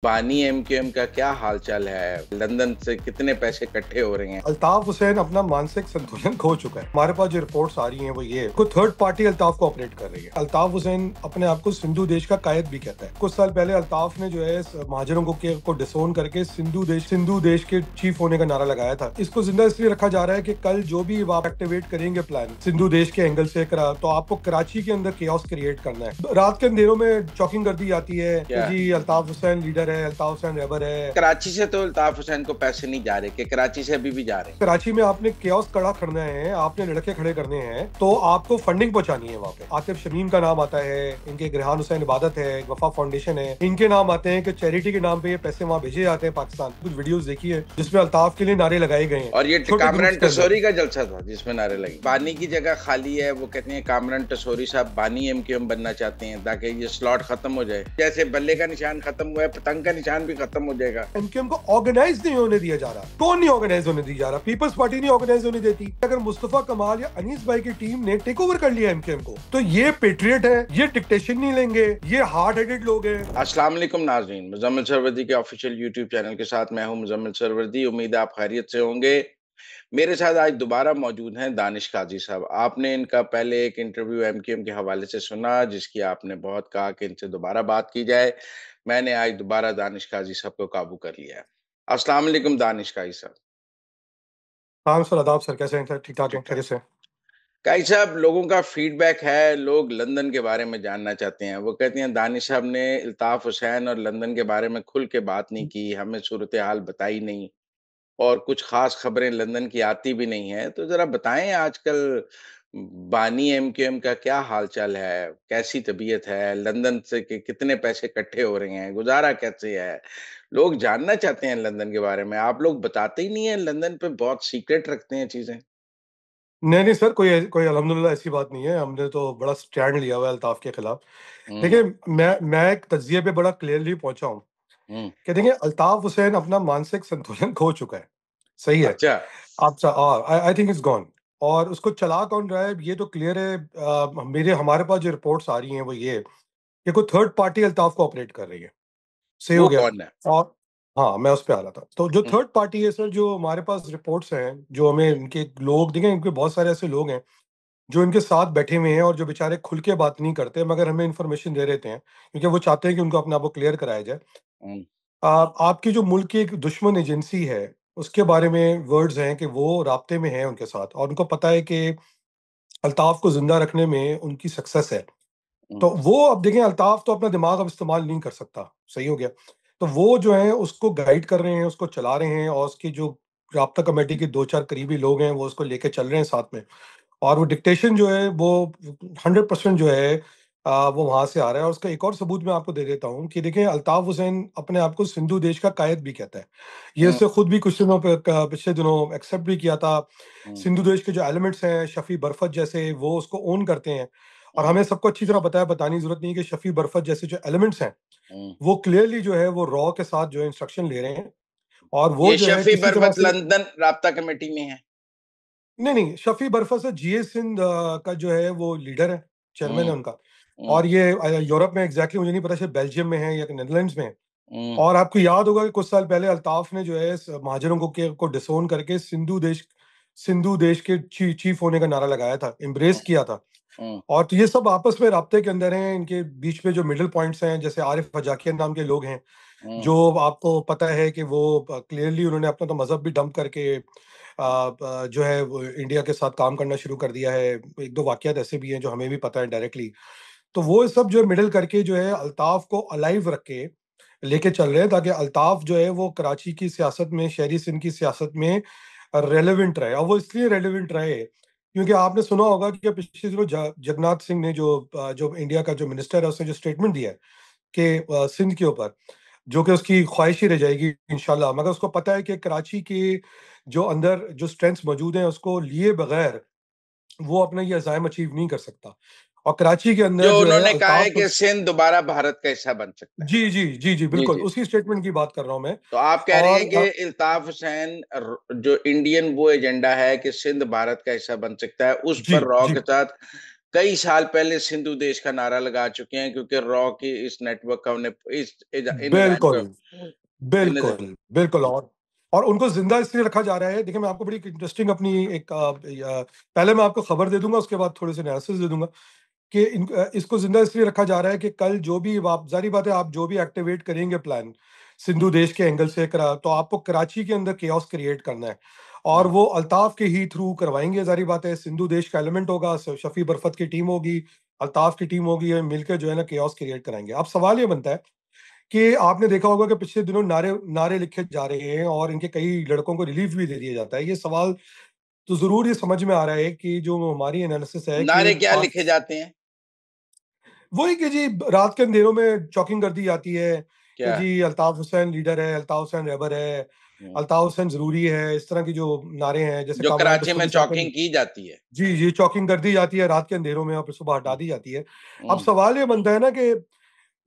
बानी एमक्यूएम का क्या हालचाल है? लंदन से कितने पैसे इकट्ठे हो रहे हैं? अल्ताफ हुसैन अपना मानसिक संतुलन खो चुका है। हमारे पास जो रिपोर्ट्स आ रही हैं वो ये है, कोई थर्ड पार्टी अल्ताफ को ऑपरेट कर रही है। अल्ताफ हुसैन अपने आप को सिंधु देश का कायद भी कहता है। कुछ साल पहले अल्ताफ ने जो है महाजरों को डिसोन करके सिंधु देश के चीफ होने का नारा लगाया था। इसको जिंदा इसलिए रखा जा रहा है कि कल जो भी आप एक्टिवेट करेंगे प्लान सिंधु देश के एंगल से तो आपको कराची के अंदर केओस क्रिएट करना है। रात के अंधेरों में चॉकिंग कर दी जाती है कि जी अल्ताफ हुसैन लीडर है, अल्ताफ हुसैन रेबर है। कराची से तो अल्ताफ हुसैन को पैसे नहीं जा रहे कि कराची से अभी भी जा रहे हैं? कराची में आपने केओस खड़ा करना है, आपने लड़के खड़े करने हैं, तो आपको फंडिंग पहुंचानी है। वहाँ पे आतिफ शमीम का नाम आता है, इनके ग्रहान हुसैन इबादत है, वफा फाउंडेशन है, इनके नाम आते हैं कि चैरिटी के नाम पे ये पैसे वहाँ भेजे जाते हैं पाकिस्तान। कुछ वीडियोस देखी है जिसमें अल्ताफ के लिए नारे लगाए गए हैं और ये कामरान टसोरी का जलसा था जिसमें नारे लगे। बानी की जगह खाली है, वो कहते हैं कामरान टसोरी साहब बानी एमक्यूएम बनना चाहते हैं ताकि ये स्लॉट खत्म हो जाए। जैसे बल्ले का निशान खत्म हुआ है, पतंग का निशान भी खत्म हो जाएगा। एमक्यूएम को ऑर्गेनाइज नहीं होने दिया जा रहा। कौन नहीं ऑर्गेनाइज होने दिया जा रहा? पीपल्स पार्टी नहीं ऑर्गेनाइज होने देती। अगर मुस्तफा कमाल या अनीस भाई की टीम ने टेक ओवर कर लिया एमक्यूएम को, तो ये पेट्रियट है, ये डिक्टेशन नहीं लेंगे, ये हार्ड हेडेड लोग हैं। अस्सलाम वालेकुम नाज़रीन, मुजम्मिल सरवरदी के ऑफिशियल यूट्यूब चैनल के साथ मैं हूं मुजम्मिल सरवरदी। उम्मीद है आप खैरियत से होंगे। मेरे साथ आज दोबारा मौजूद हैं दानिश काजी साहब। आपने इनका पहले एक इंटरव्यू एमक्यूएम के हवाले से सुना जिसकी आपने बहुत कहा कि इनसे दोबारा बात की जाए। मैंने आज दोबारा दानिश काजी साहब को काबू कर लिया है। अस्सलाम वालेकुम दानिश काजी साहब। हाँ सर, आदाब सर, कैसे हैं? ठीक ठाक ठीक हैं, ठाक। खैरियत से। काई साहब, लोगों का फीडबैक है, लोग लंदन के बारे में जानना चाहते हैं। वो कहते हैं दानिश साहब ने इल्ताफ हुसैन और लंदन के बारे में खुल के बात नहीं की, हमें सूरत हाल बताई नहीं और कुछ खास खबरें लंदन की आती भी नहीं है। तो जरा बताएं आजकल बानी एमक्यूएम का क्या हालचाल है, कैसी तबीयत है, लंदन से कितने पैसे इकट्ठे हो रहे हैं, गुजारा कैसे है? लोग जानना चाहते हैं लंदन के बारे में। आप लोग बताते ही नहीं है, लंदन पे बहुत सीक्रेट रखते हैं चीजें। नहीं नहीं सर, कोई कोई अल्हम्दुलिल्लाह ऐसी बात नहीं है। हमने तो बड़ा स्टैंड लिया हुआ है अल्ताफ के खिलाफ। हम्म। देखिए, मैं एक तज्जिए पे बड़ा क्लियरली पहुंचा हूँ हम्म। कि देखिए अल्ताफ हुसैन अपना मानसिक संतुलन खो चुका है। सही है। अच्छा। आप आई थिंक इट्स गॉन। और उसको चला कौन रहा है ये तो क्लियर है। हमारे पास जो रिपोर्ट्स आ रही हैं वो ये है कि कोई थर्ड पार्टी अल्ताफ को ऑपरेट कर रही है। सही हो वो गया। कौन है? और हाँ, मैं उस पे आ रहा था। तो जो हुँ, थर्ड पार्टी है सर, जो हमारे पास रिपोर्ट्स हैं, जो हमें इनके लोग देखें, इनके बहुत सारे ऐसे लोग हैं जो इनके साथ बैठे हुए हैं और जो बेचारे खुल के बात नहीं करते मगर हमें इन्फॉर्मेशन दे देते हैं क्योंकि वो चाहते हैं कि उनको अपने आप को क्लियर कराया जाए। हुँ, आपकी जो मुल्क की एक दुश्मन एजेंसी है उसके बारे में वर्ड्स हैं कि वो राब्ते में है उनके साथ और उनको पता है कि अल्ताफ को जिंदा रखने में उनकी सक्सेस है। हुँ, तो वो अब देखें, अल्ताफ तो अपना दिमाग अब इस्तेमाल नहीं कर सकता। सही हो गया। तो वो जो है उसको गाइड कर रहे हैं, उसको चला रहे हैं और उसकी जो राब्ता कमेटी के 2-4 करीबी लोग हैं वो उसको लेके चल रहे हैं साथ में। और वो डिक्टेशन जो है वो 100% जो है वो वहाँ से आ रहा है। और उसका एक और सबूत मैं आपको दे देता हूँ कि देखिए अल्ताफ हुसैन अपने आप को सिंधु देश का कायद भी कहता है। ये हुँ, उसने खुद भी कुछ दिनों पे पिछले दिनों एक्सेप्ट भी किया था। हुँ, सिंधु देश के जो एलिमेंट्स हैं शफी बरफत जैसे, वो उसको ओन करते हैं। और हुँ, हमें सबको अच्छी तरह पता है, बताने की जरूरत नहीं है कि शफी बरफत जैसे जो एलिमेंट्स हैं हुँ। वो क्लियरली जो है वो रॉ के साथ जो है इंस्ट्रक्शन ले रहे हैं। और वो ये जो है शफ़ी किसी तरह बरवत से लंदन राब्ता कमेटी में है। नहीं नहीं, शफी बरफत से जीए सिंध का जो है वो लीडर है, चेयरमैन है हुँ, उनका। हुँ, और ये यूरोप में एग्जैक्टली मुझे नहीं पता, शायद बेल्जियम में है या नेदरलैंड्स में है। हुँ, और आपको याद होगा कि कुछ साल पहले अल्ताफ ने जो है महाजरों को डिसोन करके सिंधु देश के चीफ होने का नारा लगाया था, हुँ, एम्ब्रेस किया था। हुँ, और तो ये सब आपस में राब्ते के अंदर हैं। इनके बीच में जो मिडिल पॉइंट्स हैं, जैसे आरिफ हजाकिया नाम के लोग हैं, हुँ, जो आपको पता है कि वो क्लियरली उन्होंने अपना तो मजहब भी डंप करके जो है वो इंडिया के साथ काम करना शुरू कर दिया है। एक दो वाकयात ऐसे भी हैं जो हमें भी पता है डायरेक्टली। तो वो सब जो है मिडिल करके जो है अल्ताफ को अलाइव रख के लेके चल रहे हैं ताकि अल्ताफ जो है वो कराची की सियासत में, शहरी सिंध की सियासत में रेलेवेंट रहे। और वो इसलिए रेलेवेंट रहे क्योंकि आपने सुना होगा कि पिछले दिनों जगन्नाथ सिंह ने जो इंडिया का जो मिनिस्टर है उसने जो स्टेटमेंट दिया है कि सिंध के ऊपर, जो कि उसकी ख्वाहिश ही रह जाएगी इंशाल्लाह, मगर उसको पता है कि कराची के जो अंदर जो स्ट्रेंथ्स मौजूद हैं उसको लिए बगैर वो अपना ये अज़ाइम अचीव नहीं कर सकता। और कराची के जो अंदर जो है उन्होंने कहा है अल्ताफ को कि सिंध दोबारा भारत का हिस्सा बन सकता है। जी, जी, जी, जी, जी, बिल्कुल, जी। उसी स्टेटमेंट की बात कर रहा हूँ मैं। तो आप कह रहे और हैं कि इल्ताफ हुसैन जो इंडियन वो एजेंडा है कि सिंध भारत का हिस्सा बन सकता है, उस जी, पर रॉ जी, के साथ कई साल पहले सिंधु देश का नारा लगा चुके हैं, क्योंकि रॉ की इस नेटवर्क का उन्हें इन इवेंट को बिल्कुल, इन बिल्कुल, बिल्कुल। और उनको ज़िंदा इसलिए रखा जा रहा है, देखिए मैं आपको बड़ी इंटरेस्टिंग अपनी एक पहले मैं आपको खबर दे दूँगा, उसके बाद थोड़े-से एनालिसिस दे दूँगा कि इसको ज़िंदा इसलिए रखा जा रहा है कि कल जो भी आप ज़ाहिर बात है, आप जो भी एक्टिवेट करेंगे प्लान, हुँ, सिंधु देश के एंगल से तो आपको कराची के अंदर केओस क्रिएट करना है और हुँ, वो अल्ताफ के ही थ्रू करवाएँगे, ज़ाहिर बात है। सिंधु देश का एलिमेंट होगा, शफ़ी बरफ़त की टीम होगी, अल्ताफ की टीम होगी, ये मिलके जो है ना केओस क्रिएट कराएँगे। अब सवाल ये बनता है कि आपने देखा होगा कि पिछले दिनों नारे नारे लिखे जा रहे हैं और इनके कई लड़कों को रिलीफ भी दे दिया जाता है। ये सवाल तो ज़रूर ये समझ में आ रहा है कि जो हमारी एनालिसिस है कि नारे क्या पाक लिखे जाते हैं? वही कि जी रात के अंधेरों में चॉकिंग कर दी जाती है कि क्या? जी अल्ताफ हुसैन लीडर है, अल्ताफ हुसैन रहबर है, हुँ, अल्ताफ हुसैन ज़रूरी है, इस तरह की जो नारे हैं, जैसे जो कामरान कराची में बस्तोली साहब ने चॉकिंग की जाती है। जी, जी, चॉकिंग कर दी जाती है रात के अंधेरों में और फिर सुबह हटा हुँ, दी जाती है। अब हुँ, सवाल ये बनता है ना कि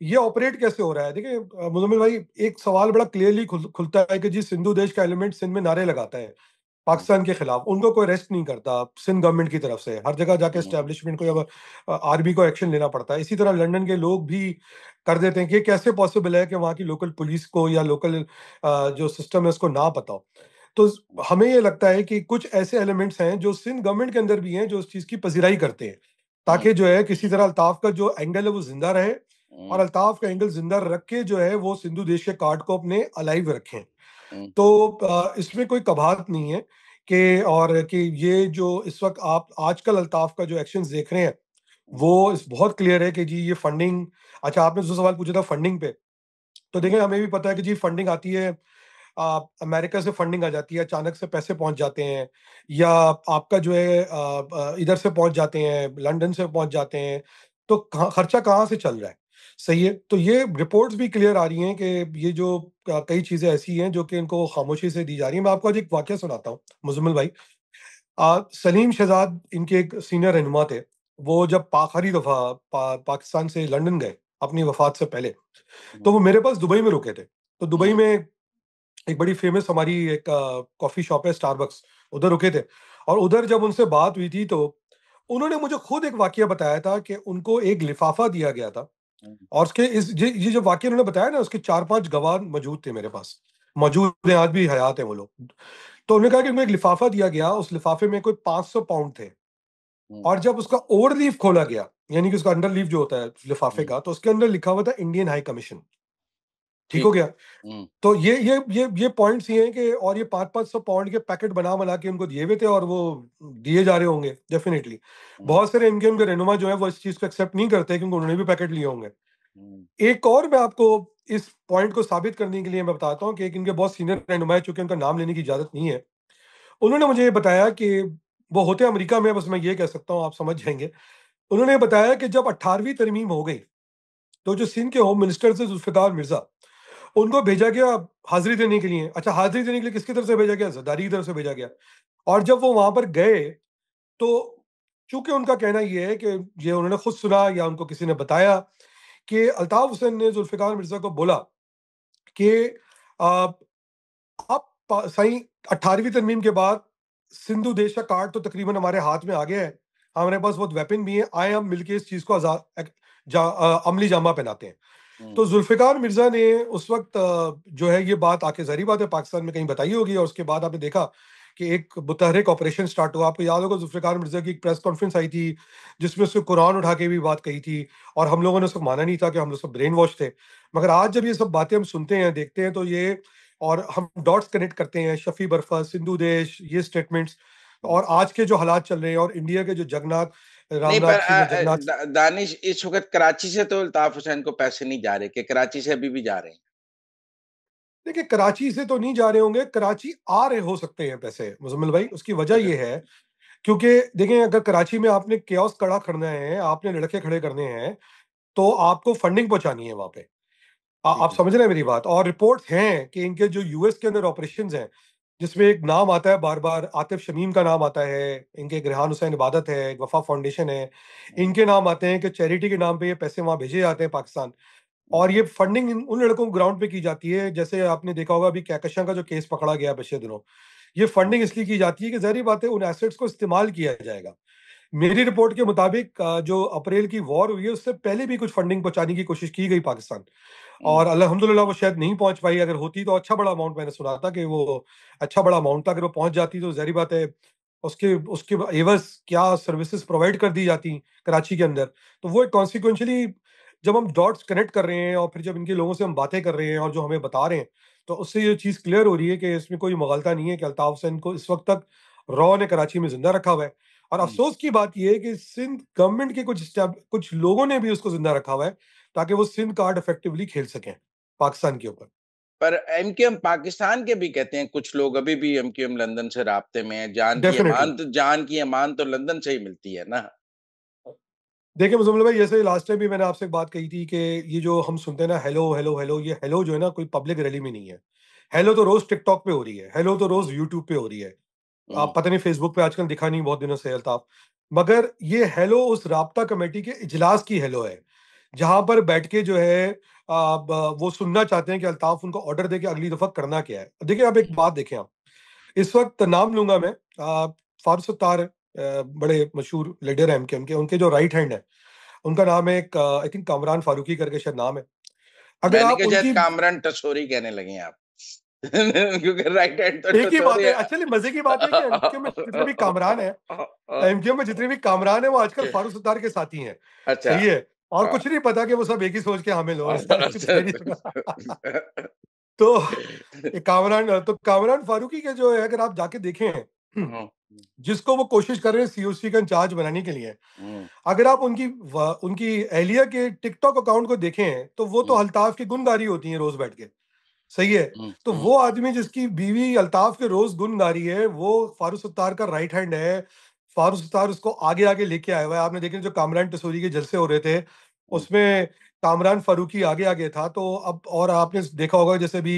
ये ऑपरेट कैसे हो रहा है? देखिए मुज़म्मिल भाई, एक सवाल बड़ा क्लियरली खुलता है कि जी सिंधु देश का एलिमेंट सिंध में नारे लगाता है, हुँ, पाकिस्तान के खिलाफ। उनको कोई अरेस्ट नहीं करता सिंध गवर्नमेंट की तरफ से। हर जगह जाके हुँ, एस्टेब्लिशमेंट को या आर्मी को एक्शन लेना पड़ता है। इसी तरह लंदन के लोग भी कर देते हैं कि ये कैसे पॉसिबल है कि वहाँ की लोकल पुलिस को या लोकल जो सिस्टम है उसको ना पता हो। तो हुँ, हमें ये लगता है कि कुछ ऐसे एलिमेंट्स हैं जो सिंध गवर्नमेंट के अंदर भी हैं जो इस चीज़ की पज़िराई करते हैं, हुँ, ताकि जो है किसी तरह अल्ताफ का जो एंगल है वो ज़िंदा रहे और हुँ, अल्ताफ का एंगल ज़िंदा रख के जो है वो सिंधु देश के कार्ड को अपने अलाइव रखें। हुँ, तो इसमें कोई कबाहत नहीं है कि और कि ये जो इस वक़्त आप आजकल अल्ताफ का जो एक्शंस देख रहे हैं, हुँ, वो इस बहुत क्लियर है कि जी ये फंडिंग। अच्छा, आपने जो सवाल पूछा था फंडिंग पे, तो हुँ, देखिए हमें भी पता है कि जी फंडिंग आती है, अमेरिका से फंडिंग आ जाती है, अचानक से पैसे पहुँच जाते हैं या आपका जो है इधर से पहुँच जाते हैं, लंदन से पहुँच जाते हैं, तो खर्चा कहाँ से चल रहा है? सही है, तो ये रिपोर्ट्स भी क्लियर आ रही हैं कि ये जो कई चीज़ें ऐसी हैं जो कि इनको खामोशी से दी जा रही हैं। मैं आपको आज एक वाकया सुनाता हूँ, मुज़म्मिल भाई। सलीम शहज़ाद इनके एक सीनियर रहनुमा थे। वो जब आखिरी दफ़ा पाकिस्तान से लंदन गए, अपनी वफ़ात से पहले, तो हुँ, वो मेरे पास दुबई में रुके थे। तो दुबई हुँ, में एक बड़ी फ़ेमस हमारी एक कॉफ़ी शॉप है स्टारबक्स, उधर रुके थे और उधर जब उनसे बात हुई थी, तो उन्होंने मुझे खुद एक वाक़या बताया था कि उनको एक लिफ़ाफ़ा दिया गया था हुँ, और उसके इस ये जो वाक़या उन्होंने बताया ना, उसके 4-5 गवाह मौजूद थे मेरे पास। मौजूद हैं, आज भी हयात हैं वो लोग। तो उन्होंने कहा कि उनको एक लिफ़ाफ़ा दिया गया, उस लिफ़ाफ़े में कोई 500 पाउंड थे हुँ, और जब उसका ओवर लीफ खोला गया, यानी कि उसका अंडर लीफ जो होता है लिफ़ाफ़े हुँ, का, तो उसके अंदर लिखा हुआ था इंडियन हाई कमीशन। ठीक हो ठीक। गया? हुँ, तो ये पॉइंट्स ये हैं कि और ये 5-500 पाउंड के पैकेट बना-बना के उनको दिए हुए थे और वो दिए जा रहे होंगे डेफ़िनिटली। हुँ, बहुत सारे इनके रहनुमा जो हैं वो इस चीज़ को एक्सेप्ट नहीं करते क्योंकि उन्होंने भी पैकेट लिए होंगे। हुँ, एक और मैं आपको इस पॉइंट को साबित करने के लिए मैं बताता हूँ कि एक इनके बहुत सीनियर रहनुमा है, चूँकि उनका नाम लेने की इजाज़त नहीं है। उन्होंने मुझे ये बताया कि वो होते अमेरिका में, बस मैं ये कह सकता हूँ, आप समझ जाएँगे। उन्होंने बताया कि जब 18वीं तरमीम हो गई, तो जो सिंध के होम मिनिस्टर थे ज़ुल्फ़िकार मिर्ज़ा, उनको भेजा गया हाज़िरी देने के लिए। अच्छा, हाज़िरी देने के लिए किसकी तरफ से भेजा गया? ज़रदारी की तरफ से भेजा गया। और जब वो वहाँ पर गए, तो चूँकि उनका कहना ये है कि ये उन्होंने खुद सुना या उनको किसी ने बताया कि अल्ताफ़ हुसैन ने ज़ुल्फ़िकार मिर्ज़ा को बोला कि अ, आप सही 18वीं तरमीम के बाद सिंधु देश का कार्ड तो तकरीबन हमारे हाथ में आ गया है। हमारे पास बहुत वेपन भी हैं। आएँ हम मिलके इस चीज़ को अमली जामा पहनाते हैं। हुँ, तो ज़ुल्फ़िकार मिर्ज़ा ने उस वक़्त जो है ये बात आके ज़ाहिर बात है पाकिस्तान में कहीं बताई होगी और उसके बाद आपने देखा कि एक मुतहर्रिक ऑपरेशन स्टार्ट हुआ। आपको याद होगा ज़ुल्फ़िकार मिर्ज़ा की एक प्रेस कॉन्फ्रेंस आई थी, जिसमें उसने कुरान उठा के भी बात कही थी और हम लोगों ने उसको माना नहीं था कि हम लोग सब ब्रेन वॉश थे। मगर आज जब ये सब बातें हम सुनते हैं, देखते हैं, तो ये और हम डॉट्स कनेक्ट करते हैं, शफ़ी बरफ़ा, सिंधु देश, ये स्टेटमेंट्स हुँ। और आज के जो हालात चल रहे हैं और इंडिया के जो नहीं, पर रामनाथ सिंह जगन्नाथ। दानिश, इस वक़्त कराची से तो अल्ताफ़ हुसैन को पैसे नहीं जा रहे, कि कराची से अभी भी जा रहे हैं? देखिए, कराची से तो नहीं जा रहे होंगे, कराची आ रहे हो सकते हैं पैसे, मुज़म्मिल भाई। उसकी वजह अच्छा। ये है क्योंकि देखिए अगर कराची में आपने कियोस्क खड़ा करना है, आपने लड़के खड़े करने हैं, तो आपको फंडिंग पहुँचानी है वहाँ पे। आप ठीक है। समझ रहे हैं मेरी बात? और रिपोर्ट्स हैं कि इनके जो यूएस के अंदर ऑपरेशंस हैं, जिसमें एक नाम आता है बार-बार, आतिफ शमीम का नाम आता है, इनके एक रेहान हुसैन इबादत है, एक वफ़ा फाउंडेशन है। हुँ, इनके नाम आते हैं कि चैरिटी के नाम पे ये पैसे वहाँ भेजे जाते हैं पाकिस्तान। हुँ, और ये फंडिंग उन लड़कों को ग्राउंड पे की जाती है, जैसे आपने देखा होगा अभी कहकशां का जो केस पकड़ा गया पिछले दिनों। ये हुँ, फंडिंग इसलिए की जाती है कि ज़ाहिर-सी बात है उन एसेट्स को इस्तेमाल किया जाएगा। मेरी रिपोर्ट के मुताबिक जो अप्रैल की वॉर हुई है उससे पहले भी कुछ फंडिंग पहुंचाने की कोशिश की गई पाकिस्तान, हुँ, और अल्हम्दुलिल्लाह वो शायद नहीं पहुंच पाई। अगर होती तो अच्छा बड़ा अमाउंट, मैंने सुना था कि वो अच्छा बड़ा अमाउंट था, अगर वो पहुंच जाती तो ज़ाहिर बात है उसके उसके एवज क्या सर्विसेज प्रोवाइड कर दी जाती कराची के अंदर। तो वो एक कॉन्सिक्वेंशली, जब हम डॉट्स कनेक्ट कर रहे हैं और फिर जब इनके लोगों से हम बातें कर रहे हैं और जो हमें बता रहे हैं, तो उससे ये चीज़ क्लियर हो रही है कि इसमें कोई मुगलता नहीं है कि अल्ताफ हुसैन को इस वक्त तक रॉ ने कराची में जिंदा रखा हुआ है। और हुँ। अफसोस की बात यह है कि सिंध गवर्नमेंट के कुछ लोगों ने भी उसको जिंदा रखा हुआ है ताकि वो सिंध कार्ड इफेक्टिवली खेल सकें पाकिस्तान के ऊपर। पर एमक्यूएम पाकिस्तान के भी कहते हैं कुछ लोग अभी भी एमक्यूएम लंदन से राब्ते में हैं। डेफिनेटली। जान की अमान तो लंदन से ही मिलती है ना? देखिए मुजम्मिल भाई, जैसे लास्ट टाइम भी मैंने आपसे एक बात कही थी कि ये जो हम सुनते हैं ना, हेलो हेलो हेलो, ये हेलो जो है ना कोई पब्लिक रैली में नहीं है। हेलो तो रोज टिकटॉक पे हो रही है, हेलो तो रोज हुँ, यूट्यूब पे हो रही है। आप हुँ, पता नहीं फेसबुक पे आजकल दिखा नहीं बहुत दिनों से अल्ताफ, मगर ये हेलो उस राब्ता कमेटी के इजलास की हेलो है, जहां पर बैठ के जो है वो सुनना चाहते हैं कि अल्ताफ उनको ऑर्डर दे के अगली दफा करना क्या है। देखिए आप एक बात देखें, आप इस वक्त नाम लूंगा मैं, फारूक सत्तार बड़े मशहूर लीडर है एमकेएम के, उनके जो राइट हैंड है उनका नाम है एक, आई थिंक कामरान फारूकी करके शायद नाम है। अगर मैंने आप कहा शायद उनकी, कामरान टसोरी कहने लगे हैं आप। क्योंकि राइट हैंड तो एक ही बात टसोरी है, है। एक्चुअली मजे की बात है कि एमकेएम में जितने भी कामरान है, एमकेएम में जितने भी कामरान है वो आजकल फारूक सत्तार के साथी हैं। अच्छा। सही है। और हाँ। कुछ नहीं पता कि वो सब एक ही सोच के हामिल हो, ऐसा कुछ अच्छा, है नहीं। तो ये कामरान फारूकी के जो है, अगर आप जाके देखें, हुँ, जिसको वो कोशिश कर रहे हैं सीओसी का इंचार्ज बनाने के लिए, हुँ, अगर आप उनकी एहलिया के टिकटॉक अकाउंट को देखें तो वो तो हुँ, अल्ताफ की गुनगारी होती है रोज बैठ के। सही है। हुँ, तो हुँ, वो आदमी जिसकी बीवी अल्ताफ के रोज गुन गा रही है, वो फारूक सत्तार का राइट हैंड है। फारूक सत्तार उसको आगे आगे लेके आया हुआ है। आपने देखे जो कामरान टसूरी के जलसे हो रहे थे, हुँ। उसमें कामरान फारूकी आगे आगे था। तो अब और आपने देखा होगा जैसे भी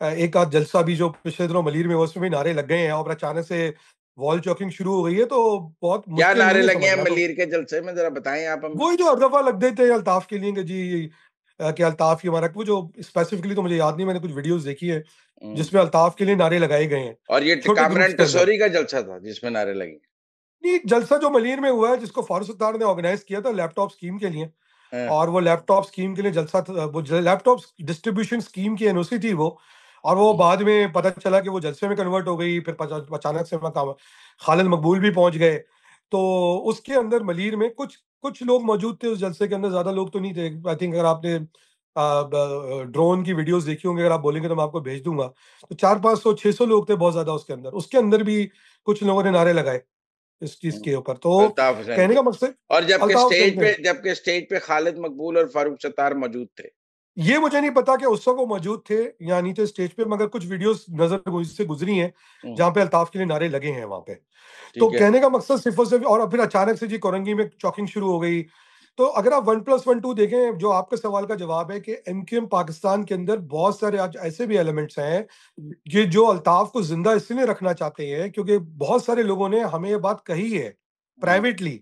एक आध जलसा भी जो पिछले दिनों मलीर में हुआ, उसमें भी नारे लग गए हैं और अचानक से वॉल चौकिंग शुरू हो गई है। तो बहुत क्या मुश्किल नारे नहीं है लगे हैं समझना। तो मलीर के जलसे में ज़रा बताएँ आप हमें? वही जो हर दफा लग देते हैं अल्ताफ के लिए कि जी कि अल्ताफ की हमारा, वो जो स्पेसिफिकली तो मुझे याद नहीं, मैंने कुछ वीडियोस देखी है हुँ। जिसमें अल्ताफ के लिए नारे लगाए गए हैं और ये ट छोटे ग्रुप्स कामरान के अंदर। टसोरी का जलसा था जिसमें नारे लगे? नहीं, जलसा जो मलीर में हुआ है जिसको फारूक सत्तार ने ऑर्गेनाइज किया था लैपटॉप स्कीम के लिए, हाँ, और वो लैपटॉप स्कीम के लिए जलसा था, वो लैपटॉप डिस्ट्रीब्यूशन स्कीम की एनओसी थी वो। और वो हुँ, बाद में पता चला कि वो जलसे में कन्वर्ट हो गई, फिर अचानक से वहाँ खालिद मकबूल भी पहुंच गए। तो उसके अंदर मलीर में कुछ कुछ लोग मौजूद थे उस जलसे के अंदर, ज्यादा लोग तो नहीं थे। आई थिंक अगर आपने ड्रोन की वीडियोस देखी होंगी, अगर आप बोलेंगे तो मैं आपको भेज दूंगा। तो 400-500-600 लोग थे, बहुत ज्यादा उसके अंदर। उसके अंदर भी कुछ लोगों ने नारे लगाए इस चीज हुँ। के ऊपर। तो अल्ताफ हुसैन कहने के। का मकसद और अल्ताफ हुसैन पे, जबकि स्टेज पे खालिद मकबूल और फारूक सत्तार मौजूद थे। ये मुझे नहीं पता कि उस वक्त वो मौजूद थे या नहीं थे स्टेज पे, मगर कुछ वीडियोस नजर से गुजरी हैं हुँ, जहां पे अल्ताफ के लिए नारे लगे हैं वहां पे। तो ठीक है। कहने का मकसद सिर्फ और सिर्फ, और फिर अचानक से जी कोरंगी में चॉकिंग शुरू हो गई। तो अगर आप 1+1 2 देखें, जो आपके सवाल का जवाब है कि एमक्यूएम पाकिस्तान के अंदर बहुत सारे आज ऐसे भी एलिमेंट्स हैं कि जो अल्ताफ को जिंदा इसलिए रखना चाहते हैं क्योंकि बहुत सारे लोगों ने हमें ये बात कही है हुँ, प्राइवेटली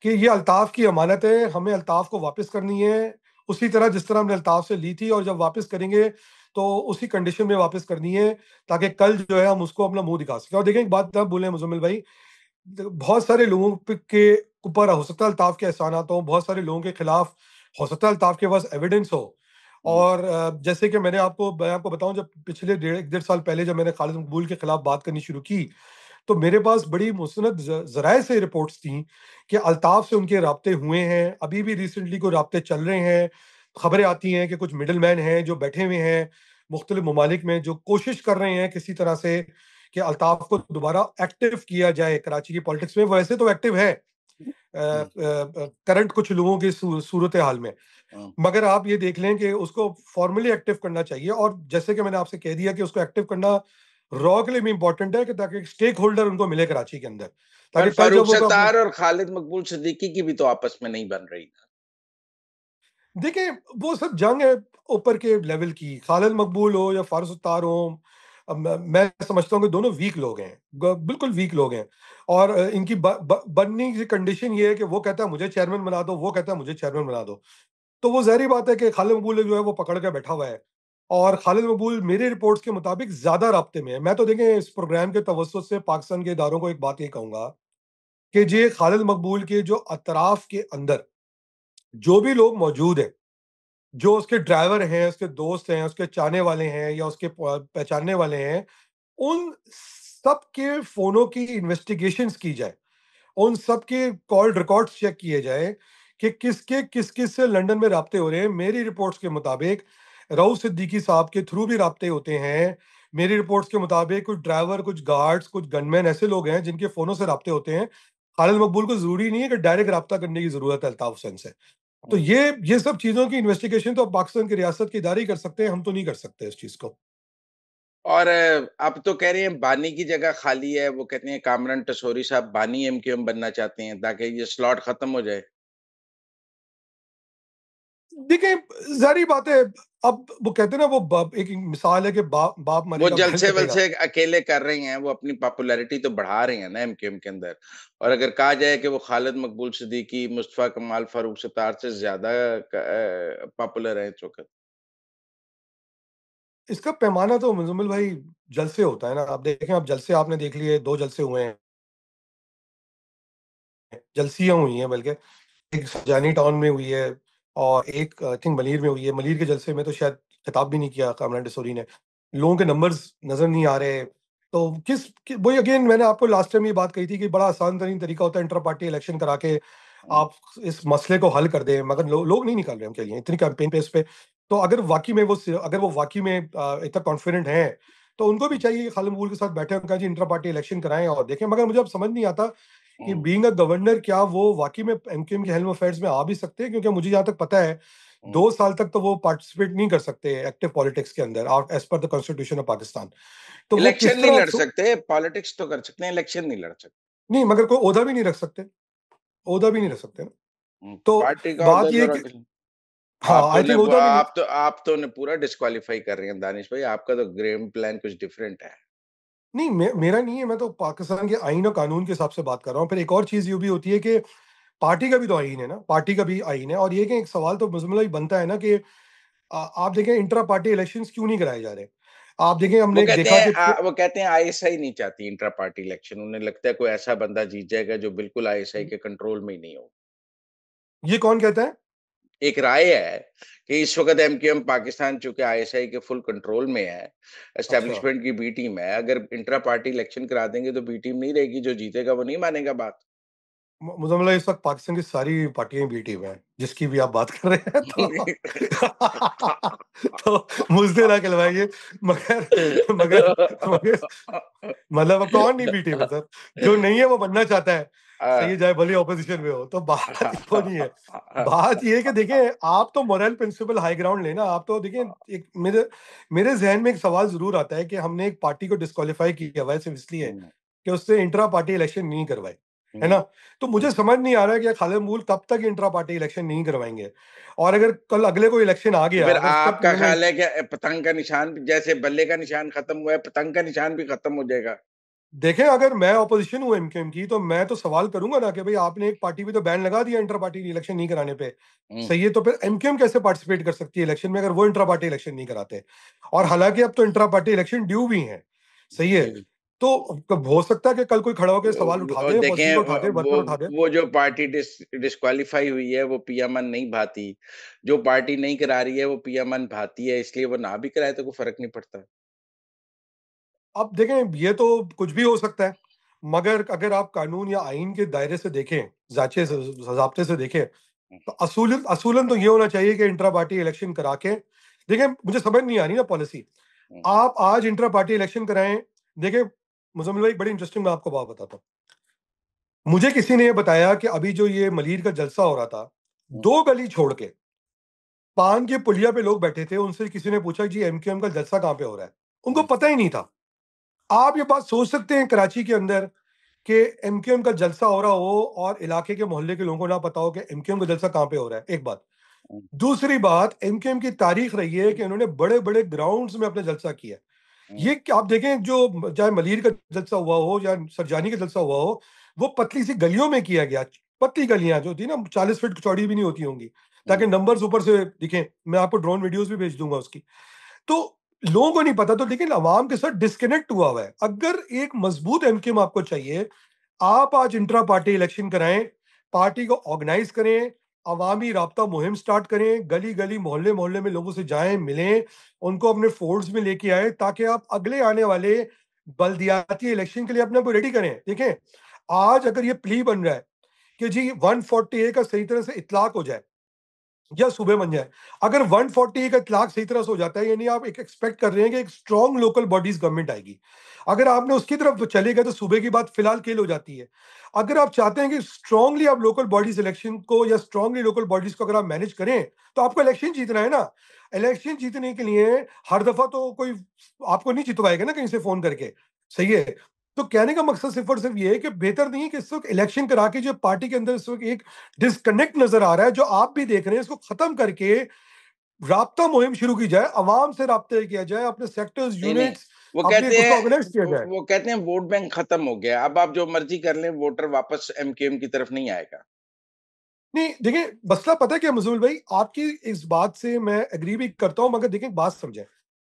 कि ये अल्ताफ की अमानत है, हमें अल्ताफ को वापस करनी है उसी तरह जिस तरह हमने अल्ताफ से ली थी, और जब वापस करेंगे तो उसी कंडीशन में वापस करनी है ताकि कल जो है हम उसको अपना मुंह दिखा सकें। और देखें एक बात ना भूलें मुजम्मिल भाई, बहुत सारे लोगों के ऊपर हो सकता है अल्ताफ के एहसानात हो, बहुत सारे लोगों के खिलाफ हो सकता है अल्ताफ के पास एविडेंस हो। हुँ, और जैसे कि मैं आपको बताऊं, जब पिछले 1.5 साल पहले जब मैंने खालिद मकबूल के खिलाफ बात करनी शुरू की, तो मेरे पास बड़ी मुस्तनद जराए से रिपोर्ट्स थी कि अल्ताफ से उनके राब्ते हुए हैं, अभी भी रिसेंटली कोई राब्ते चल रहे हैं। खबरें आती हैं कि कुछ मिडल मैन हैं जो बैठे हुए हैं मुख्तलिफ ममालिक में, जो कोशिश कर रहे हैं किसी तरह से कि अल्ताफ को दोबारा एक्टिव किया जाए कराची की पॉलिटिक्स में। वैसे तो एक्टिव है हुँ, करंट कुछ लोगों की सूरत हाल में, हुँ। मगर आप ये देख लें कि उसको फॉर्मली एक्टिव करना चाहिए। और जैसे कि मैंने आपसे कह दिया कि उसको एक्टिव करना रॉ के लिए भी इंपॉर्टेंट है कि ताकि स्टेक होल्डर उनको मिले कराची के अंदर, पर ताकि कल फारूक जब वो अपने, सत्तार और खालिद मकबूल सिद्दीकी की भी तो आपस में नहीं बन रही ना। देखिए वो सब जंग है ऊपर के लेवल की, खालिद मकबूल हो या फारूक सत्तार हो। अब मैं समझता हूँ कि दोनों वीक लोग हैं, बिल्कुल वीक लोग हैं। और इनकी बनने की कंडीशन ये है कि वो कहता है मुझे चेयरमैन बना दो, वो कहता है मुझे चेयरमैन बना दो। तो वो ज़ाहिर-सी बात है कि खालिद मकबूल जो है वो पकड़ के बैठा हुआ है। और खालिद मकबूल मेरे रिपोर्ट्स के मुताबिक ज़्यादा राब्ते में है। मैं तो देखें इस प्रोग्राम के तवज्जुह से पाकिस्तान के इदारों को एक बात ये कहूँगा कि ये खालिद मकबूल के जो अतराफ के अंदर जो भी लोग मौजूद हैं, जो उसके ड्राइवर हैं, उसके दोस्त हैं, उसके चाहने वाले हैं या उसके पहचानने वाले हैं, उन सब के फ़ोनों की इन्वेस्टिगेशंस की जाए। उन सब के कॉल रिकॉर्ड्स चेक किए जाएँ कि किसके किस-किस से लंदन में राब्ते हो रहे हैं। मेरी रिपोर्ट्स के मुताबिक रऊफ़ सिद्दीकी साहब के थ्रू भी राब्ते होते हैं। मेरी रिपोर्ट्स के मुताबिक कुछ ड्राइवर, कुछ गार्ड्स, कुछ गनमैन ऐसे लोग हैं जिनके फ़ोनों से राब्ते होते हैं। खालिद मकबूल को ज़रूरी नहीं है कि डायरेक्ट राब्ता करने की ज़रूरत है अल्ताफ़ हुसैन से। तो हुँ। ये सब चीज़ों की इन्वेस्टिगेशन तो पाकिस्तान की रियासत के इदारे ही कर सकते हैं, हम तो नहीं कर सकते इस चीज़ को। और अब तो कह रहे हैं बानी की जगह खाली है, वो कहते हैं कामरान टशोरी साहब बानी एमक्यूएम बनना चाहते हैं ताकि ये स्लॉट खत्म हो जाए। देखिए, ज़ाहिर बात है, अब वो कहते हैं ना, वो एक मिसाल है कि बाप वो मरेगा, बैल कटेगा। जलसे-वलसे अकेले कर रहे हैं, वो अपनी पॉपुलैरिटी तो बढ़ा रहे हैं ना एमक्यूएम के अंदर। और अगर कहा जाए कि वो खालिद मकबूल सिद्दीकी, मुस्तफ़ा कमाल, फ़ारूक सत्तार से ज़्यादा पॉपुलर हैं इस वक़्त। इसका पैमाना तो मुज़म्मिल भाई जलसे होता है ना, आप देखें, अब जलसे आपने देख लिए, 2 जलसे हुए हैं, जलसियाँ हुई हैं बल्कि। एक जानी टाउन में हुई है और एक आई थिंक मलीर में हुई है। मलीर के जलसे में तो शायद खिताब भी नहीं किया कामरान डिसोरी ने। लोगों के नंबर्स नज़र नहीं आ रहे। तो वही अगेन मैंने आपको लास्ट टाइम ये बात कही थी कि बड़ा आसान तरीन तरीका होता है इंटर पार्टी इलेक्शन करा के हुँ, आप इस मसले को हल कर दें, मगर लोग नहीं निकल रहे हैं उनके लिए इतनी कैंपेन पे इस पे। तो अगर वो वाक़ई में इतना कॉन्फिडेंट हैं, तो उनको भी हुँ, चाहिए कि खालिद मकबूल के साथ बैठे और कहा जी इंटर पार्टी इलेक्शन कराएँ और देखें। मगर मुझे अब समझ नहीं आता कि हुँ, बीइंग अ गवर्नर क्या वो वाक़ई में एमक्यूएम के हेल्म अफेयर्स में आ भी सकते हैं? क्योंकि मुझे जहाँ तक पता है, हुँ। 2 साल तक तो वो पार्टिसिपेट नहीं कर सकते एक्टिव पॉलिटिक्स के अंदर as per the constitution of Pakistan. तो वो इलेक्शन किस नहीं तरह लड़ सो सकते, पॉलिटिक्स तो कर सकते हैं, इलेक्शन नहीं लड़ सकते। नहीं, मगर कोई ओहदा भी नहीं रख सकते, ओहदा भी नहीं रख सकते ना। तो पार्टी का बात ओहदा ये तो है कि रख लें। हाँ, आई थिंक ओहदा भी नहीं। आप तो उन्हें पूरा डिस्क्वालीफाई कर रहे हैं दानिश भाई, आपका तो गेम प्लान कुछ डिफरेंट है। नहीं, मेरा नहीं है, मैं तो पाकिस्तान के आईन और कानून के हिसाब से बात कर रहा हूँ। फिर एक और चीज़ ये भी होती है कि पार्टी का भी तो आईन है ना, पार्टी का भी आईन है। और ये कि एक सवाल तो मुझे बनता है ना कि आप देखें इंट्रा पार्टी इलेक्शंस क्यों नहीं कराए जा रहे? आप देखें, हमने एक देखा कि वो कहते हैं आईएसआई नहीं चाहती इंट्रा पार्टी इलेक्शन, उन्हें लगता है कोई ऐसा बंदा जीत जाएगा जो बिल्कुल आईएसआई के कंट्रोल में ही नहीं हो। ये कौन कहता है? एक राय है कि इस वक़्त एमक्यूएम पाकिस्तान चूँकि आईएसआई के फुल कंट्रोल में है, अच्छा। एस्टेब्लिशमेंट की बी टीम है, अगर इंट्रा पार्टी इलेक्शन करा देंगे तो बी टीम नहीं रहेगी, जो जीतेगा वो नहीं मानेगा बात। मुझे मतलब इस वक़्त पाकिस्तान की सारी पार्टियाँ बी टीम है, जिसकी भी आप बात कर रहे हैं तो तो मुझसे ना कहलवाइए। मगर मगर मगर मतलब अब कौन नहीं बी टीम है सर? जो नहीं है वो बनना चाहता है, सही है, चाहे भले ऑपोज़िशन में हो, तो बात वो नहीं है। बात ये है कि देखिए, आप तो मोरल प्रिंसिपल हाई ग्राउंड लेना, आप तो देखिए, एक मेरे मेरे ज़हन में एक सवाल ज़रूर आता है कि हमने एक पार्टी को डिस्क्वालीफाई किया हुआ है सिर्फ़ इसलिए हुँ, कि उससे इंट्रा पार्टी इलेक्शन नहीं करवाए, है हुँ। ना? तो मुझे समझ नहीं आ रहा है कि खालिद मकबूल कब तक इंट्रा पार्टी इलेक्शन नहीं करवाएँगे। और अगर कल अगले कोई इलेक्शन आ तो गया, फिर अगर तक आपका इन्होंने ख़्याल है कि पतंग का निशान जैसे बल्ले का निशान खत्म हुआ है, पतंग का निशान भी खत्म हो जाएगा? देखें, अगर मैं ऑपोज़िशन हूँ एमक्यूएम की, तो मैं तो सवाल करूँगा ना कि भई आपने एक पार्टी पे तो बैन लगा दिया इंटर पार्टी इलेक्शन नहीं कराने पे। हुँ, सही है, तो फिर एमक्यूएम कैसे पार्टिसिपेट कर सकती है इलेक्शन में अगर वो इंट्रा पार्टी इलेक्शन नहीं कराते? और हालाँकि अब तो इंट्रा पार्टी इलेक्शन ड्यू भी हैं, सही है। जी। तो कब हो सकता है कि कल कोई खड़ा होके सवाल उठा और दे, देखें वज़ीर उठा दे, वर्कर उठा दे। वो जो पार्टी डिस्क्वालीफाई हुई है वो पियामन नहीं भाती। जो पार्टी नहीं करा रही है वो पियामन भाती है, इसलिए वो ना भी कराए तो कोई फ़र्क नहीं पड़ता। अब देखें, ये तो कुछ भी हो सकता है, मगर अगर आप कानून या आईन के दायरे से देखें, ज़ाचे से ज़ाब्ते से देखें, हुँ, तो असूलन तो ये होना चाहिए कि इंट्रा पार्टी इलेक्शन करा के देखिए, मुझे समझ नहीं आ रही ना पॉलिसी। हुँ, आप आज इंट्रा पार्टी इलेक्शन कराएँ, देखिए, मुज़म्मिल भाई, बड़ी इंटरेस्टिंग मैं आपको बात बताता हूँ। मुझे किसी ने ये बताया कि अभी जो ये मलीर का जलसा हो रहा था, हुँ, 2 गली छोड़ के पान के पुलिया पे लोग बैठे थे, उनसे किसी ने पूछा जी एमक्यूएम का जलसा कहाँ पे हो रहा है? उनको हुँ, पता ही नहीं था। आप ये बात सोच सकते हैं कराची के अंदर कि एमक्यूएम का जलसा हो रहा हो और इलाके के मोहल्ले के लोगों को ना पता हो कि एमक्यूएम का जलसा कहाँ पे हो रहा है, एक बात। हुँ, दूसरी बात, एमक्यूएम की तारीख रही है कि उन्होंने बड़े-बड़े ग्राउंड्स में अपना जलसा किया है। हुँ, ये क्या आप देखें, जो चाहे मलीर का जलसा हुआ हो या सरजानी का जलसा हुआ हो, वो पतली सी गलियों में किया गया। पतली गलियाँ जो होती है ना, 40 फीट चौड़ी भी नहीं होती होंगी, हुँ। ताकि नंबर्स ऊपर से दिखें। मैं आपको ड्रोन वीडियोज़ भी भेज दूँगा उसकी। तो लोगों को नहीं पता, तो लेकिन अवाम के साथ डिस्कनेक्ट हुआ हुआ है। अगर एक मजबूत एमक्यूएम आपको चाहिए, आप आज इंट्रा पार्टी इलेक्शन कराएं, पार्टी को ऑर्गेनाइज करें, अवामी राब्ता मुहिम स्टार्ट करें, गली गली मोहल्ले मोहल्ले में लोगों से जाएं, मिलें, उनको अपने फोर्स में लेके आए, ताकि आप अगले आने वाले बल्दियाती इलेक्शन के लिए अपने आप रेडी करें। देखें, आज अगर ये प्ली बन रहा है कि जी 140A का सही तरह से इतलाक हो जाए या सुबह बन जाए, अगर 140 का इतलाक सही तरह से हो जाता है, यानी आप एक एक्सपेक्ट कर रहे हैं कि एक स्ट्रॉन्ग लोकल बॉडीज गवर्नमेंट आएगी, अगर आपने उसकी तरफ चले गए तो सुबह की बात फिलहाल केल हो जाती है। अगर आप चाहते हैं कि स्ट्रांगली आप लोकल बॉडीज इलेक्शन को या स्ट्रांगली लोकल बॉडीज को अगर आप मैनेज करें, तो आपको इलेक्शन जीतना है ना। इलेक्शन जीतने के लिए हर दफा तो कोई आपको नहीं जितवाएगा ना कहीं से फोन करके, सही है। तो कहने का मकसद सिर्फ और सिर्फ ये है कि बेहतर नहीं है कि इस वक्त इलेक्शन करा के जो पार्टी के अंदर इस वक्त एक डिस्कनेक्ट नजर आ रहा है, जो आप भी देख रहे हैं, इसको खत्म करके राब्ता मुहिम शुरू की जाए, अवाम से राब्ता किया जाए, अपने सेक्टर्स, नहीं, नहीं, यूनिट्स, वो अपने कहते उसको हैं ऑर्गेनाइज किया जाए। वो कहते हैं वोट बैंक खत्म हो गया, अब आप जो मर्ज़ी कर लें, वोटर वापस एमकेएम की तरफ नहीं आएगा। नहीं, देखिए मसला पता है क्या मजूल भाई, आपकी इस बात से मैं एग्री भी करता हूं, मगर देखिए एक बात समझें,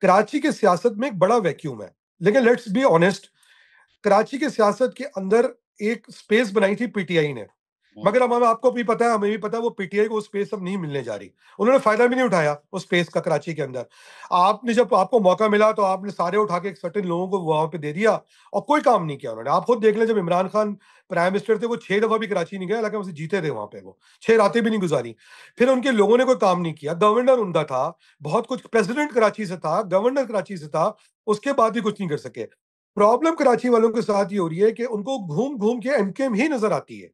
कराची की सियासत में एक बड़ा वैक्यूम है, लेकिन लेट्स बी ऑनेस्ट, कराची की सियासत के अंदर एक स्पेस बनाई थी पीटीआई ने, हुँ, मगर अब आपको भी पता है, हमें भी पता है, वो पीटीआई को स्पेस अब नहीं मिलने जा रही। उन्होंने फायदा भी नहीं उठाया उस स्पेस का कराची के अंदर। आपने जब आपको मौका मिला तो आपने सारे उठा के एक सर्टेन लोगों को वहां पे दे दिया, और कोई काम नहीं किया उन्होंने। आप खुद देख लें, जब इमरान खान प्राइम मिनिस्टर थे, वो 6 दफा भी कराची नहीं गए, हालांकि उनसे जीते थे वहां पे, वो 6 रातें भी नहीं गुजारी। फिर उनके लोगों ने कोई काम नहीं किया, गवर्नर उनका था, बहुत कुछ, प्रेसिडेंट कराची से था, गवर्नर कराची से था, उसके बाद भी कुछ नहीं कर सके। प्रॉब्लम कराची वालों के साथ ये हो रही है कि उनको घूम घूम के एमकेएम ही नजर आती है,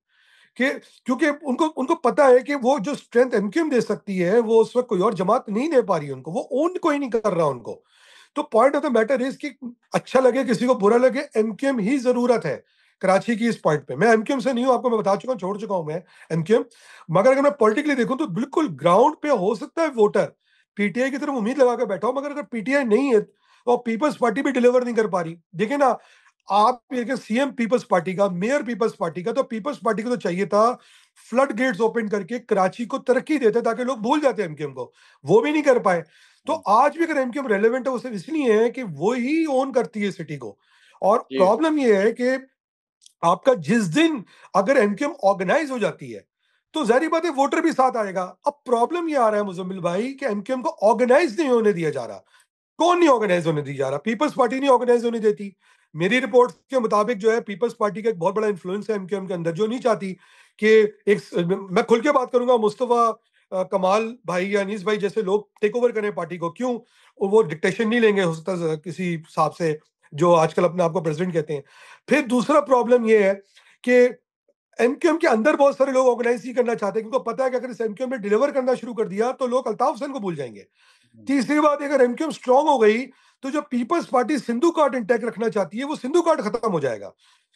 कि क्योंकि उनको उनको पता है कि वो जो स्ट्रेंथ एमक्यूएम दे सकती है, वो उस वक्त कोई और जमात नहीं दे पा रही है उनको, वो ओन कोई नहीं कर रहा उनको। तो point of the matter is कि अच्छा लगे किसी को बुरा लगे, एमक्यूएम ही जरूरत है कराची की। इस पॉइंट पे मैं एमक्यूएम से नहीं हूं, आपको मैं बता चुका हूं, छोड़ चुका हूं मैं एमक्यूएम। मगर अगर मैं पॉलिटिकली देखूं तो बिल्कुल ग्राउंड पे हो सकता है वोटर पीटीआई की तरफ उम्मीद लगा के बैठा हो, मगर अगर पीटीआई नहीं है और पीपल्स पार्टी भी डिलीवर नहीं कर पा रही, देखिए ना, आप ये सीएम पीपल्स पार्टी का, मेयर पीपल्स पार्टी का, तो पीपल्स पार्टी को तो चाहिए था फ्लड गेट्स ओपन करके कराची को तरक्की देते ताकि लोग भूल जाते एमकेएम को, वो भी नहीं कर पाए। तो हुँ, आज भी अगर एमकेएम रेलेवेंट है, वो सिर्फ इसलिए है कि वो ही ओन करती है सिटी को। और जी, प्रॉब्लम ये है कि आपका जिस दिन अगर एमकेएम ऑर्गेनाइज हो जाती है, तो जाहिर बात है वोटर भी साथ आएगा। अब प्रॉब्लम ये आ रहा है मुजम्मिल भाई कि एमकेएम को ऑर्गेनाइज नहीं होने दिया जा रहा। कौन नहीं ऑर्गेनाइज होने दी जा रहा? पीपल्स पार्टी नहीं ऑर्गेनाइज होने देती। मेरी रिपोर्ट के मुताबिक जो है, पीपल्स पार्टी का एक बहुत बड़ा इन्फ्लुएंस है एमक्यूएम के अंदर, जो नहीं चाहती कि एक, मैं खुल के बात करूंगा, मुस्तफा कमाल भाई या अनीस भाई जैसे लोग टेक ओवर करें पार्टी को, क्यों? वो डिक्टेशन नहीं लेंगे हो सकता किसी हिसाब से, जो आजकल अपने आप को प्रेसिडेंट कहते हैं। फिर दूसरा प्रॉब्लम ये है कि एमक्यूएम के अंदर बहुत सारे लोग ऑर्गेनाइज नहीं करना चाहते, क्योंकि पता है कि अगर इस एमक्यूएम में डिलीवर करना शुरू कर दिया तो लोग अल्ताफ हुसैन को भूल जाएंगे। हुँ, तीसरी बात, अगर एमक्यूएम स्ट्रांग हो गई तो जो पीपल्स पार्टी सिंधु कार्ड इंटैक्ट रखना चाहती है, वो सिंधु कार्ड खत्म हो जाएगा।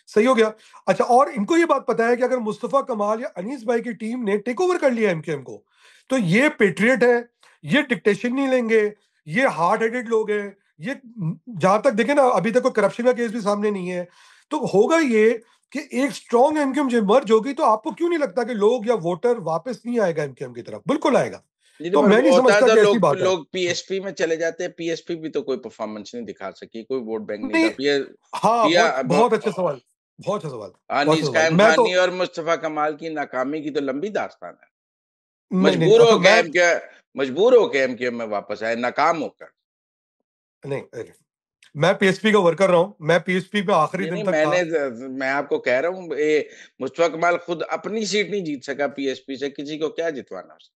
सही हो गया। अच्छा, और इनको ये बात पता है कि अगर मुस्तफा कमाल या अनीस भाई की टीम ने टेक ओवर कर लिया एमक्यूएम को, तो ये पेट्रियट है, ये डिक्टेशन नहीं लेंगे, ये हार्ड हेडेड लोग हैं, ये जहां तक देखे ना, अभी तक कोई करप्शन का केस भी सामने नहीं है। तो होगा ये कि एक स्ट्रॉन्ग एमक्यूएम जब मर्ज होगी, तो आपको क्यों नहीं लगता कि लोग या वोटर वापस नहीं आएगा एमक्यूएम की तरफ? बिल्कुल आएगा। नहीं, तो पर मैं वो नहीं होता है समझता तो कि ऐसी लोग बात है। लोग पीएसपी में चले जाते हैं, पीएसपी भी तो कोई परफॉर्मेंस नहीं दिखा सकी, कोई वोट बैंक नहीं था। नहीं, हाँ, पिया बहुत अब बहुत अच्छा सवाल, बहुत अच्छा सवाल, बहुत अच्छा अनीस सवाल। कायम मैं तो खानी और मुस्तफा कमाल की नाकामी की तो लंबी दास्तान है। नहीं नहीं, मजबूर हो अच्छा गए मैं मजबूर हो के एमकेएम में वापस आए, नाकाम होकर। नहीं, अरे, मैं पीएसपी का वर्कर रहा हूं, मैं पीएसपी में आखिरी नहीं, दिन नहीं, तक था। मैं आपको कह रहा हूँ, ये मुस्तफा कमाल खुद अपनी सीट नहीं जीत सका पीएसपी से, किसी को क्या जितवाना उससे?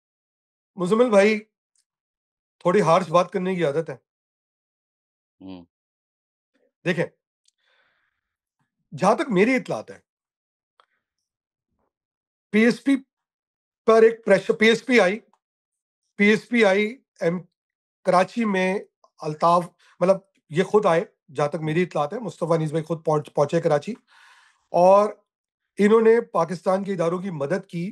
मुजम्मिल भाई, थोड़ी हार्श बात करने की आदत है। हुँ, देखें, जहां तक मेरी इतलात है, पीएसपी पर एक pressure, PSP I am Karachi में, अल्ताफ, मतलब ये खुद आए, जहां तक मेरी इतलात है, मुस्तफा अनीस भाई खुद पहुंचे कराची, और इन्होंने पाकिस्तान के इदारों की मदद की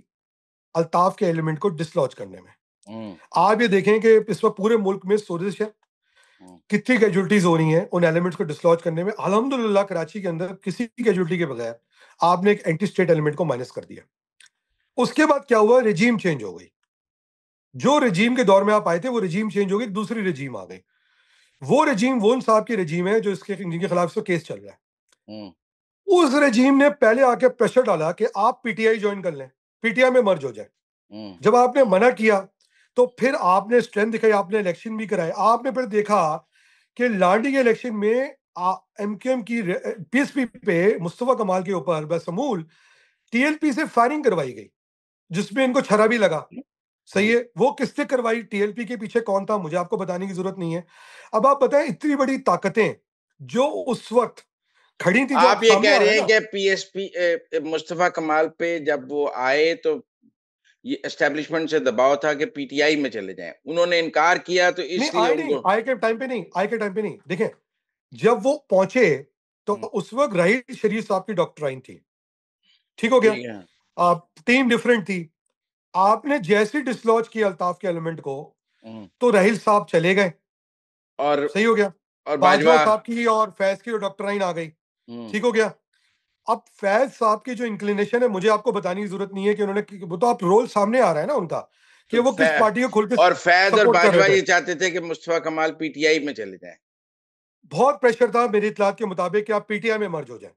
अल्ताफ के एलिमेंट को डिसलॉज करने में। हुँ, आप ये देखें कि इस वक्त पूरे मुल्क में सोजिश है, हुँ, कितनी कैजुअलिटीज हो रही हैं उन एलिमेंट्स को डिसलॉज करने में। अल्हम्दुलिल्लाह कराची के अंदर किसी कैजुअलिटी के बगैर आपने एक एंटी स्टेट एलिमेंट को माइनस कर दिया। उसके बाद क्या हुआ? रिजीम चेंज हो गई। जो रिजीम के दौर में आप आए थे, वो रिजीम चेंज हो गई, दूसरी रिजीम आ गई। वो रिजीम वो साहब की रिजीम है जो इसके जिनके खिलाफ इसको केस चल रहा है। हुँ, उस रेजीम ने पहले आके प्रेशर डाला कि आप पीटीआई ज्वाइन कर लें, पीटीआई में मर्ज हो जाए। जब आपने मना किया तो फिर आपने स्ट्रेंथ दिखाई, आपने इलेक्शन भी कराए। आपने फिर देखा कि लाडी के इलेक्शन में एमकेएम की पीएसपी पे मुस्तफा कमाल के ऊपर बशमूल टीएलपी से फायरिंग करवाई गई, जिसमें इनको छरा भी लगा। सही हुँ। है, वो किससे करवाई, टीएलपी के पीछे कौन था, मुझे आपको बताने की जरूरत नहीं है। अब आप बताएं, इतनी बड़ी ताकतें जो उस वक्त खड़ी थी, जो आप आप ये सामने कह आ रहा रहे है हैं ना। कि पीएसपी मुस्तफा कमाल पे जब वो आए तो ये एस्टेब्लिशमेंट से दबाव था कि पीटीआई में चले जाएँ। उन्होंने इनकार किया तो नहीं इसलिए आए, नहीं उनको आए के टाइम पे नहीं, आए के टाइम पे नहीं। देखें, जब वो पहुंचे तो हुँ, उस वक्त राहील शरीफ साहब की डॉक्टराइन थी। ठीक हो गया। ठीक है। टीम डिफरेंट थी। आपने जैसे डिसलॉज किया अल्ताफ के एलिमेंट को, हुँ, तो राहील साहब चले गए। और सही हो गया। बाजवा बाजवा साहब की और फैज की डॉक्टराइन आ गई। हुँ, ठीक हो गया। अब फैज साहब की जो इंक्लिनेशन है, मुझे आपको बताने की जरूरत नहीं है कि उन्होंने, वो तो आप रोल सामने आ रहा है ना उनका, कि तो वो फै किस पार्टी को खुल के और फैज़ और सपोर्ट कर बाजवा रहे थे। ये चाहते थे कि मुस्तफा कमाल पीटीआई में चले जाएँ। बहुत प्रेशर था मेरी इतलात के मुताबिक कि आप पीटीआई में मर्ज हो जाए।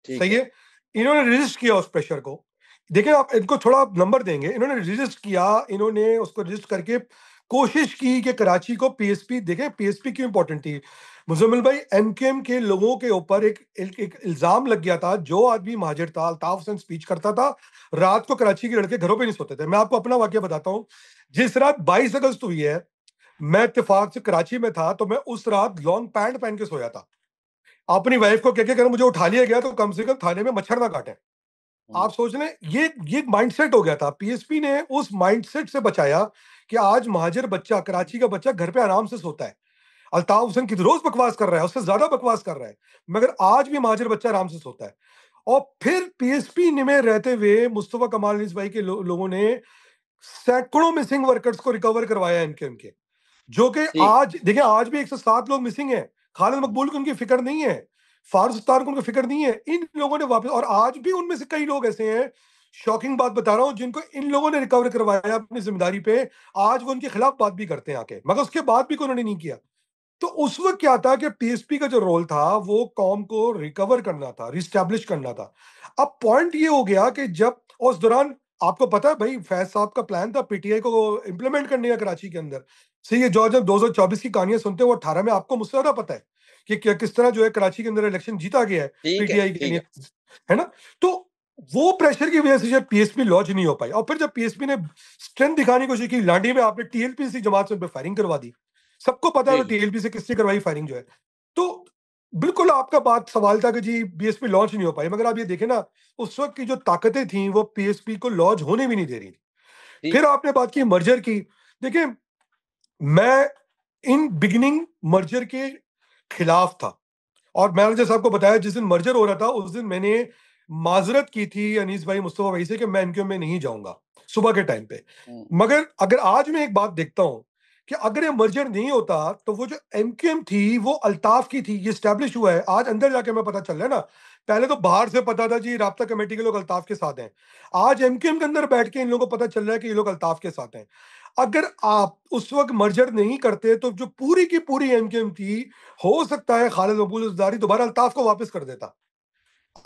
ठीक सही है। है। इन्होंने रेजिस्ट किया उस प्रेशर को। देखिए, आप इनको थोड़ा नंबर देंगे, इन्होंने रेजिस्ट किया, इन्होंने उसको रेजिस्ट करके कोशिश की कि कराची को पीएसपी, देखें पीएसपी क्यों इंपॉर्टेंट थी मुजम्मिल भाई, एमकेएम के लोगों के ऊपर एक इल्जाम लग गया था। जो आदमी महाजिर था, अल्ताफ हुसैन स्पीच करता था, रात को कराची के लड़के घरों पे नहीं सोते थे। मैं आपको अपना वाकया बताता हूँ। जिस रात 22 अगस्त हुई है, मैं इत्तेफाक से कराची में था, तो मैं उस रात लॉन्ग पैंट पहन के सोया था। अपनी वाइफ को कह के अगर मुझे उठा लिया गया तो कम से कम थाने में मच्छर ना काटे। हुँ, आप सोच लें, ये माइंडसेट हो गया था। पीएसपी ने उस माइंडसेट से बचाया कि आज महाजिर बच्चा, कराची का बच्चा घर पे आराम से सोता है। अल्ताफ हुसैन की रोज बकवास कर रहा है, उससे ज्यादा बकवास कर रहा है, मगर आज भी महाजिर बच्चा आराम से सोता है। और फिर पीएसपी में रहते हुए मुस्तफा कमाल इस भाई के लोगों ने सैकड़ों मिसिंग वर्कर्स को रिकवर करवाया एमकेएम के, जो कि ठीक। आज देखिए, आज भी 107 लोग मिसिंग हैं। खालिद हुँ, मकबूल की उनकी फिक्र नहीं है, फारूक सत्तार को उनकी फिक्र नहीं है। इन लोगों ने वापस, और आज भी उनमें से कई लोग ऐसे हैं, शॉकिंग बात बता रहा हूं, जिनको इन लोगों ने रिकवर करवाया अपनी जिम्मेदारी पे। आज वो उनके खिलाफ बात भी करते हैं आके, मगर उसके बाद भी कोई उन्होंने नहीं किया। तो उस वक्त क्या था कि पीएसपी का जो रोल था वो कौम को रिकवर करना था, रिस्टैब्लिश करना था। अब पॉइंट ये हो गया कि जब उस दौरान, आपको पता है भाई, फैज साहब का प्लान था पीटीआई को इंप्लीमेंट करने का कराची के अंदर। सही है, जो जब 2024 की कहानियां सुनते हैं, वो 18 में आपको मुझसे ज्यादा पता है कि किस तरह जो है कराची के अंदर इलेक्शन जीता गया है ठीक है, पीटीआई के ठीक लिए, है। है ना। तो वो प्रेशर की वजह से जब पीएसपी लॉन्च नहीं हो पाई, और फिर जब पीएसपी ने स्ट्रेंथ दिखाने की कोशिश की, लांडी में आपने टीएलपी से जमात से उन पर फायरिंग करवा दी। सबको पता था ठीक है। टीएलपी से किसने करवाई फायरिंग जो है। तो बिल्कुल आपका बात सवाल था कि जी बीएसपी लॉन्च नहीं हो पाई, मगर आप ये देखें ना, उस वक्त की जो ताकतें थी वो पीएसपी को लॉन्च होने भी नहीं दे रही थी। ठीक फिर आपने बात की मर्जर की। देखिए, मैं इन बिगिनिंग मर्जर के खिलाफ था, और मैंने जैसे आपको बताया, जिस दिन मर्जर हो रहा था उस दिन मैंने माजरत की थी अनीस भाई, मुस्तफा भाई से, कि मैं इनके में नहीं जाऊंगा सुबह के टाइम पे। हुँ, मगर अगर आज मैं एक बात देखता हूं कि अगर ये मर्जर नहीं होता, तो वो जो एमकेएम थी वो अल्ताफ की थी, ये स्टैब्लिश हुआ है आज अंदर जाके मैं पता चल रहा है ना। पहले तो बाहर से पता था जी राब्ता कमेटी के लोग अल्ताफ के साथ हैं, आज एमकेएम के अंदर बैठ के इन लोगों को पता चल रहा है कि ये लोग अल्ताफ के साथ हैं। अगर आप उस वक्त मर्जर नहीं करते, तो जो पूरी की पूरी एमकेएम थी, हो सकता है खालिद मकबूल जरदारी दोबारा अल्ताफ को वापस कर देता।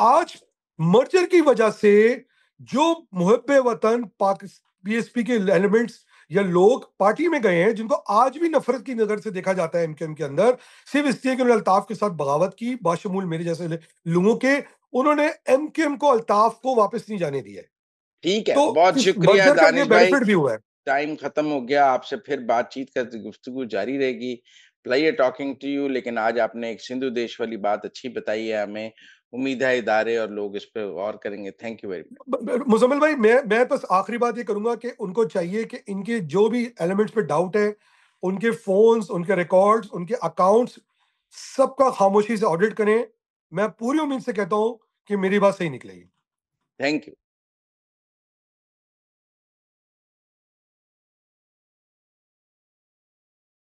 आज मर्जर की वजह से जो मुहब्बे वतन बीएसपी के एलिमेंट्स या लोग पार्टी में गए हैं, जिनको आज भी नफरत की नजर से देखा जाता है एमकेएम के अंदर, सिर्फ इसलिए कि उन्होंने अल्ताफ के साथ बगावत की, बाशमूल मेरे जैसे लोगों के, उन्होंने एमकेएम को, अल्ताफ को वापस नहीं जाने दिया है। ठीक है। तो बहुत इस शुक्रिया मर्जर का ये दानिश भाई। बेनिफिट भी हुआ है। टाइम खत्म हो गया, आपसे फिर बातचीत का गुफ्तगू जारी रहेगी। प्लेज़र टॉकिंग टू यू, लेकिन आज आपने एक सिंधु देश वाली बात अच्छी बताई है हमें। उम्मीद है इदारे और लोग इस पे गौर करेंगे। Thank you very much. Muzammil भाई, मैं बस आखिरी बात ये करूंगा कि उनको चाहिए कि इनके जो भी एलिमेंट्स पे डाउट है, उनके फोन्स, उनके रिकॉर्ड्स, उनके अकाउंट्स, सबका खामोशी से ऑडिट करें। मैं पूरी उम्मीद से कहता हूं कि मेरी बात सही निकलेगी। Thank you.